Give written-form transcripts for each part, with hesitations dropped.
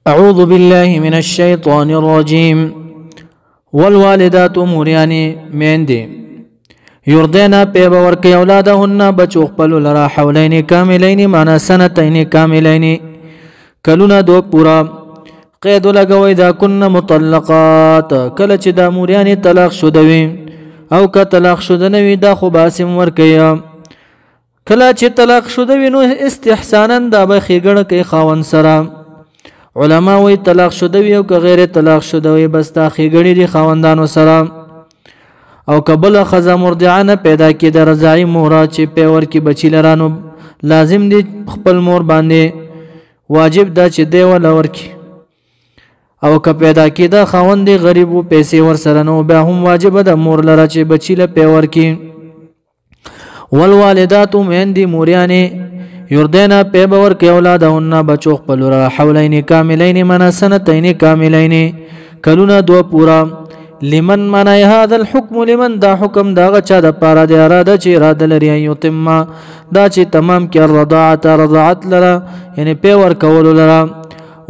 اعوذ بالله من الشیطان الرجیم والوالدات موریانی میندې یردینا پیب ورکی اولادهن بچو خپلو لرا حولین کاملین معنا سنتین کاملین کلونه دو پورا قید لګوي دا کن مطلقات کله چې دا موریانی طلاق شودوي او که طلاق شوده نوي دا خو باسم ورکی کله چې طلاق شودوي نو استحسانا دا به ښېګڼه کوي خاوند سره علما وی طلاق شودوي او که غیر طلاق شودوي بس دا ښېګڼې دي خاوندانو سره او که بله ښځه مرضعه نه پیدا کړي د رضاعي موره چې پیور کې بچي لرانو لازم دي خپل مور باندې واجب دا چې دی وله ورکړي او که پیدا کېده خاوند دی غریب و پیسې ورسره نه بیا هم واجبه ده مور لره چې بچي له پی ورکړي والوالدات میندې موریانې یردینا پی به ورکړي اولادهن بچو خپلو را حولین کاملین معنا سنتین کاملین کلونه دوه پوره لمن منای هذا الحكم لمن دا حکم دا چا د پاره د اراده چې اراده لري یتم دا چې تمام کې رضاعت لره یعنی پی ورکول لره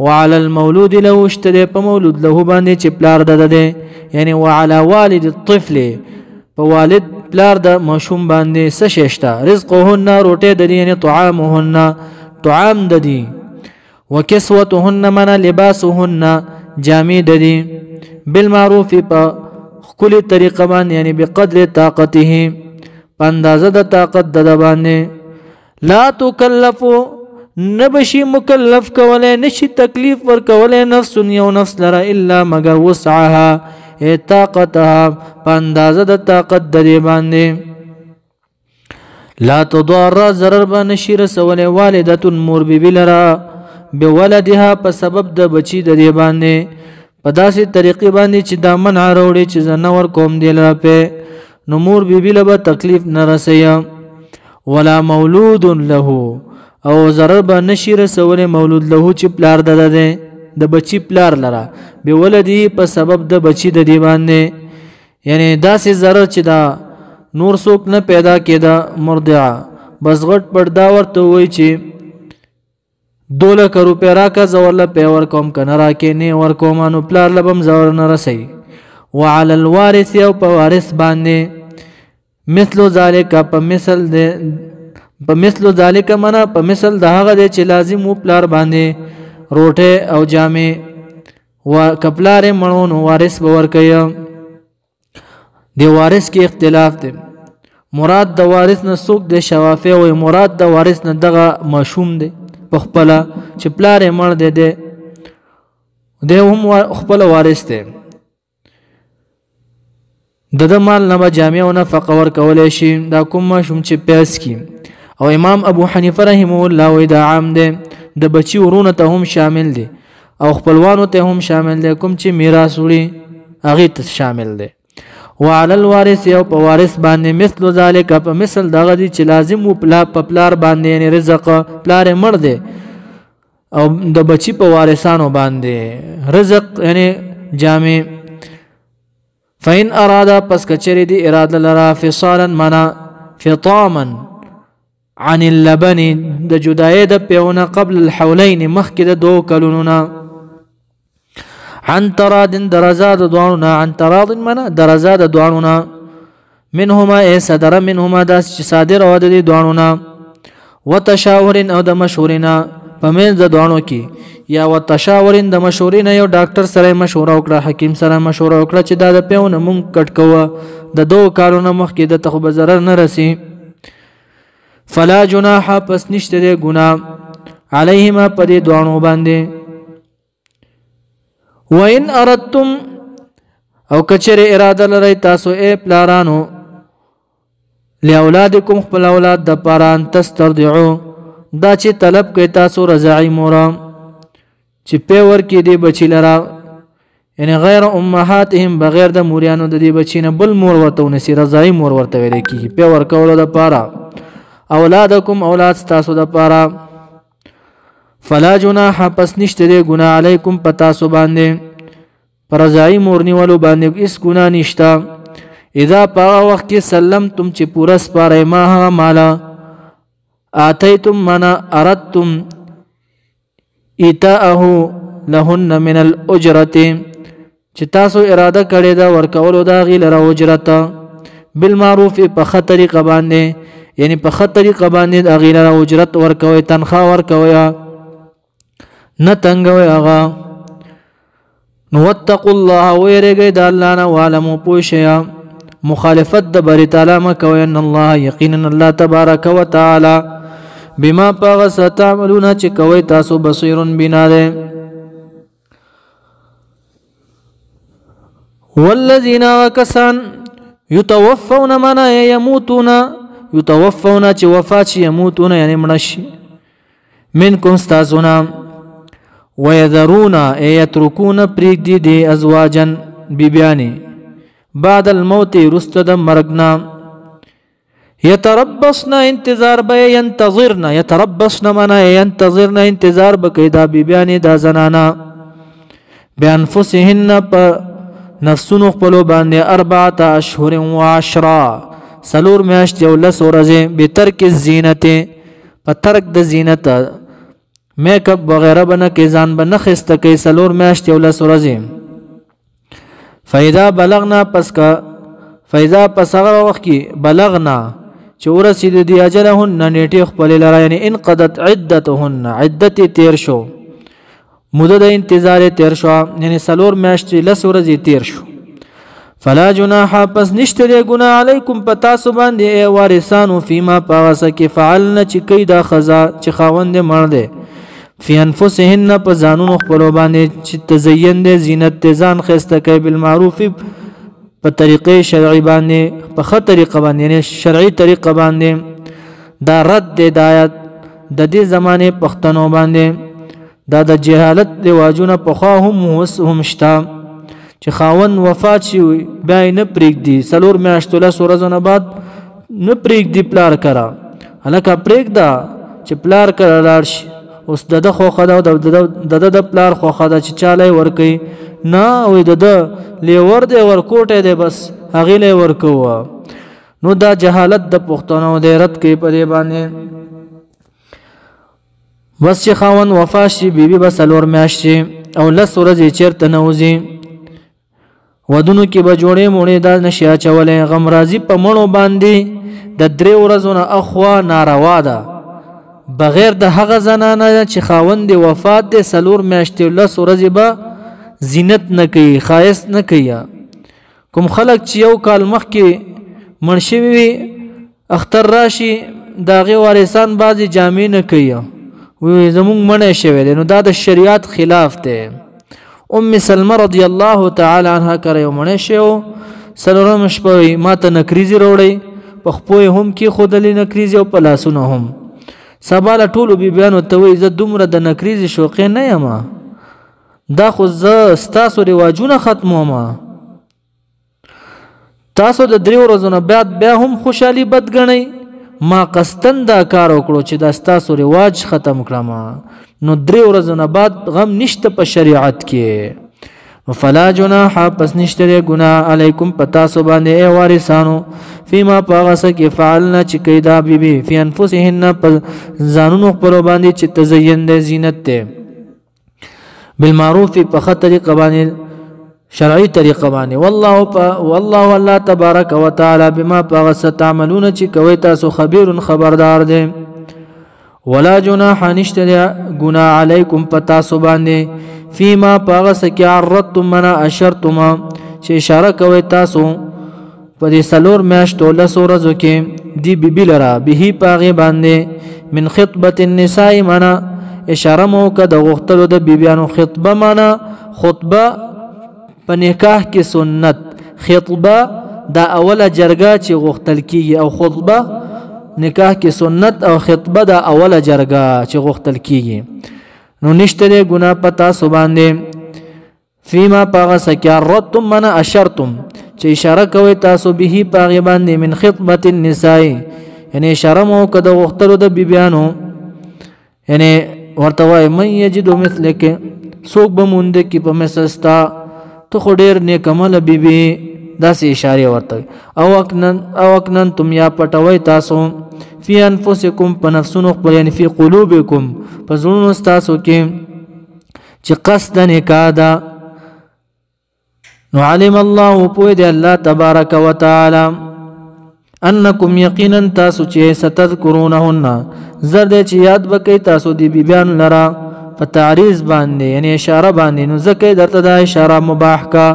وعلى المولود له اشتري په مولود له باندې چې پلار ده یعنی وعلى والد الطفل په والد پلار د ماشوم باندې څه ششته رزقهن روټه د یعنی طعامهن طعام د دي وکسوتهن من لباسهن جامې د دي بالمعروف په خپل طریقه باندې یعنی بقدر طاقته په اندازه د طاقت د باندې لا تکلفو نبشی مکلف کوله نشي تکلیف ور کوله نفس یو نفس لرا الا مگر وسعها طاقتها په اندازه د طاقت د دې باندې لا تضار ضرر بنشي رسول والده مور بی لرا بولدها په سبب د بچی د دې باندې په داسې طریقې باندې چې دا منع راوړي چې زنور کوم دی لره په نو مور بی له تکلیف نه رسیا ولا مولود له او ضرر به نشي رسول مولود له چې پلار ده د بچی پلار لره به ولدي په سبب د بچی د دی باندې یعنی داسې ضرر چې دا نور څوک نه پیدا کېده مرضعه بس غټ پړدا ورته وای چې 2 لک روپیا راکا زورله پیور کوم کنه راکې نه ور کوم نو پلار لبم زور نه رسي وعلى الوارث او په وارث باندې مثل ذالک په مثل د په مثل ذالک منا په مثل د هغه چې لازم و پلار باندې روټه او جامې و کپلار مړون وارث باور کوي دی وارث کې اختلاف دی مراد د وارث نه څوک د شوافی او مراد د وارث نه دغه مشوم دی په خپل چې پلار مړ دی د هم خپل وارث دی د مال نه جامې او نفقه ور کولای شي دا کوم مشوم چې پیاس کی او امام ابو حنیفه رحمه الله وی دا عام دی د بچی ورونه ته هم شامل دی او خپلوانو ته هم شامل دی کوم چې میراث وړي هغه ته شامل دی وعلى الوارث او په وارث باندې مثل ذالک په مثل دغه دی چې لازم و پلار باندې یعنی رزق پلار مړ دی او د بچی په وارثانو باندې رزق یعنی جامع فین اراده پس کچری دی اراده لرا فصالا منا فطاما عن اللبن د جدای د پیونه قبل الحولین مخکې د 2 کلونو عن تراد درزاد دوانونا عن تراد منا درزاد دوانونا منهما ای صدر منهما دا صادر او د دوانونا وتشاور او د مشورنا پمن د دوانو کی یا وتشاور د مشورنا یو ډاکټر سره مشوره وکړه حکیم سره مشوره وکړه چې دا د پیونه مونږ کټ کوه د 2 کلونو مخکې د تخو ضرر نه رسی فلا جناح پس نشته دی گناه علیهما پدې دوانو باندې وین اردتم او کچره اراده لري تاسو اے پلارانو لاولادکم خپل اولاد د پاران تسترضعوا دا چې طلب کوي تاسو رضاعی مورا چې پیور کې دی بچی لرا یعنی غیر امهاتهم بغیر د موریانو د دې بچینه بل مور ورته ونسی رضاعی مور ورته ویل کی پیور کول د پارا اولادکم اولاد تاسو د پارا فلا جناح پس نشته دی گناه علیکم پتا سو باندې پرزای مورنی ولو باندې اس گناه نشتا اذا پا وخت کې سلمتم چې پورا سپاره ما مالا آتیتم منا اردتم ایتاءه لهن من الاجرت چې تاسو اراده کړی دا ورکولو دا غي لره اجرت بالمعروف په ښه طریقه باندې یعنی په ښه طریقه باندې دا غي لره اجرت ورکوي تنخواه ورکوي نه تنګوي هغه نو واتقوا الله ويرګي د الله نه عالمو پوښیا مخالفت د بری تعالی ما کوي ان الله یقینا الله تبارک وتعالى بما پاغس تعملون چې کوي تاسو بصیر بنا ده والذین وکسان يتوفون من يموتون يتوفون چې وفات يموتون یعنی مړشي منکم استاسونا ويذرون يتركون پریږدي دي ازواجا بیبیانی بعد الموت رستد مرغنا يتربصن انتظار به ينتظرن يتربصن من ينتظرن انتظار بکیدا بیبیانی دا زنانا بانفسهن نفسونو خپلو باندې 4 اشهر و 10 سلور میاشت یو لس ورځې به ترک زینت په ترک د زینت میک اپ وغیرہ بنه کې ځان بنه خسته کې سلور میاشت یو لس ورځې فاذا بلغنا پس کا فاذا پس هغه وخت کې بلغنا چې ورسید دی اجلهن نیټه خپل لرا یعنی انقضت عدتهن عدت تیر شو مدد انتظار تیر شو یعنی سلور میاشت لس ورځې تیر شو فلا جناح پس نشته دی ګناه علیکم پتا سو باندې ای وارثانو فيما پاس کې فعلن چې کیدا خزا چې خاوند مړ دی فی انفسهن په ځانونو خپل باندې چې تزین دي زینت ځان خسته کوي بالمعروف په طریقې شرعي باندې په ښه طریقه باندې یعنی شرعي طریقه باندې دا رد دی دایات د دې زمانه پښتنو باندې دا د جهالت دی واجونه په خوا هم شتا چې خاون وفات شي بیا نه پرېږدي سلور میاشتو له ورځې بعد نه پرېږدي پلار کرا هلکه پرېږده چې پلار کرا لاړ شي اوس د خو خدا او د پلار خو خدا چې چاله ورکي نه وي د لیور دی ورکوټه دی بس هغه له ورکو نو دا جهالت د پښتنو د رد کې پرې باندې بس چې خاون وفات شي بیبي بس لور میاشتې او لس ورځې چیرته نوځي ودونو کې به جوړې مونې دا نشي اچولې غم راځي په مړو باندې د 3 ورځو نه اخوا ناروا ده بغیر د هغه زنانه چې خاوند وفات دي سلور میاشتې لس ورځې به زینت نه کوي خایس نه کوي کوم خلک چې یو کال مخکې مړ شوي وي اختر راشي د هغې وارثان بعضې جامې نه کوي وی زمونږ مړی شوی دی نو دا د شریعت خلاف دی ام سلمه رضی الله تعالی عنها کره یو مړی شوی څلورمه شپه ما ته نکریزې راوړئ په خپو یې هم کېښودلې نکریزې او په لاسونه هم سبا له ټولو بیبیانو ته وایي زه دومره د نکریزې شوقی نه یم دا خو زه ستاسو رواجونه ختموم تاسو د 3 ورځو نه بعد بیا هم خوشحالي بد ګڼئ ما قصدن دا کار وکړو چې دا ستاسو رواج ختم کړم نو 3 ورځو نه بعد غم نشته په شریعت کې نو فلا جناح پس نشته ګناه علیکم پتا سو باندې ای وارثانو فيما پاغس کې فعلنا چې کیدا بیبي فی انفسهن ځانونو خپل باندې چې تزین د زینت ته بالمعروف په ښه طریقه باندې شرعي طریقه باندې والله الله تبارک وتعالى بما پاغس تعملون چې کوي تاسو خبير خبردار دی ولا جناح نشته ګناه علیکم پتا سو باندې فيما پاغس کې عرضتم منا اشرتم چې اشاره کوي تاسو په دې سلور میاشتو له ورځو کې دی بیبي لرا به پاغه باندې من خطبه النساء منا اشاره مو کده غختلو د بیبيانو خطبه منا خطبه په نکاح کې سنت خطبه دا اوله جرګه چې غختل کیږي او خطبه نکاح کې سنت او خطبه دا اوله جرګه چې غختل کیږي نو نشته ګناه پتا سو باندې فيما پاغس کارتم من اشرتم چې اشاره کوي تاسو به پاغه باندې من خطبه النساء یعنی اشاره مو کده غختلو د بیبيانو یعنی ورته وای من یجد مثلک سوق بموند کی په مسستا تو خو ډیر نیک عمل بیبي داسې اشاره ورته او اکنن تم یا پټوي تاسو فی انفسکم په نفسونو خپل یعنی فی قلوبکم په زړونو تاسو کې چې قصد نکاح ده. نو علم الله پوی دی الله تبارک و تعالی انکم یقینا تاسو چې ستذکرونهن زرد چې یاد بکې تاسو دی بیان لرا په تعریض باندې یعنی اشاره باندې، نو ځکه درته دا اشاره مباح کا.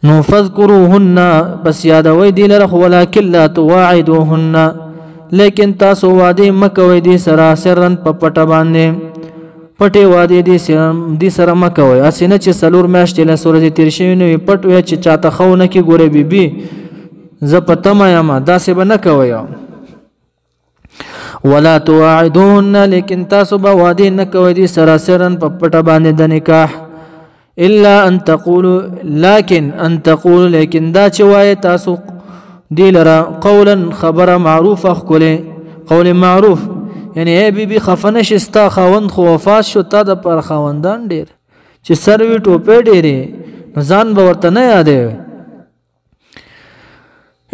نو فذکروهن بس یادوي دی لره، ولکن لا تواعدوهن لیکن تاسو وعده مکوئ دی سره سرن په پټه باندې، پټه وعده دی سره مکوئ. اسنه چې سلور میاشتې له سورې تیر شوی نو پټ وي چې چاته خونه کې ګوره بیبي ز پتما یم داسې به نه کوئ. ولا تواعدون لیکن تاسو به وعده نه کوئ دی سره سرن په پټه باندې د نکاح. الا ان تقولوا لكن ان تقولوا لیکن دا چې وایي تاسو دی لره قولا خبره معروفه خکله قول معروف یعنی ای بی بی خفنش استا خاوند خو وفات شو تا د پر خاوندان ډیر چې سروي ټوپې ډیره ځان به ورته نه یادې.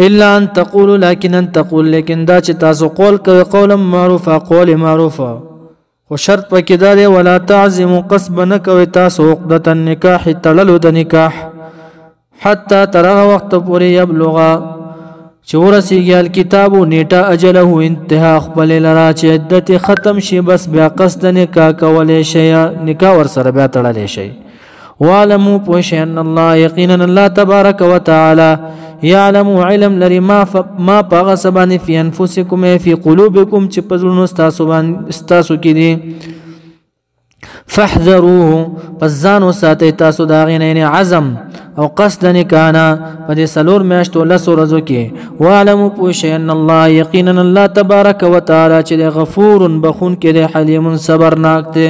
الا ان تقولوا لكن ان تقول لیکن دا چې تاسو قول کوي قولا معروفه قول معروفه، خو شرط پکې دا دی ولا تعزموا قصب نه کوي تاسو عقدة النکاح تړلو د نکاح حتی تر وخت پورې یبلغ چې ورسیږي الکتاب نیټه اجله انتها خپل لرا چې عدت ختم شي بس بیا قصد نکاح کولای شي نکاح ور سره بیا تړلی شي. وعلموا پوښ ان الله یقینا الله تبارک وتعالى يعلم علم لري ما پاغه سبانه فی انفسکم فی قلوبکم چې پزړونو تاسو کې دي. فاحذروه پزانو ساتي تاسو دا غینې عزم او قصد نکانا په دې سلور میاشتو لسو ورځو کې. وعلموا پوښ ان الله یقینا الله تبارک وتعالى چې غفور بخون کې دی حلیم صبرناک دی.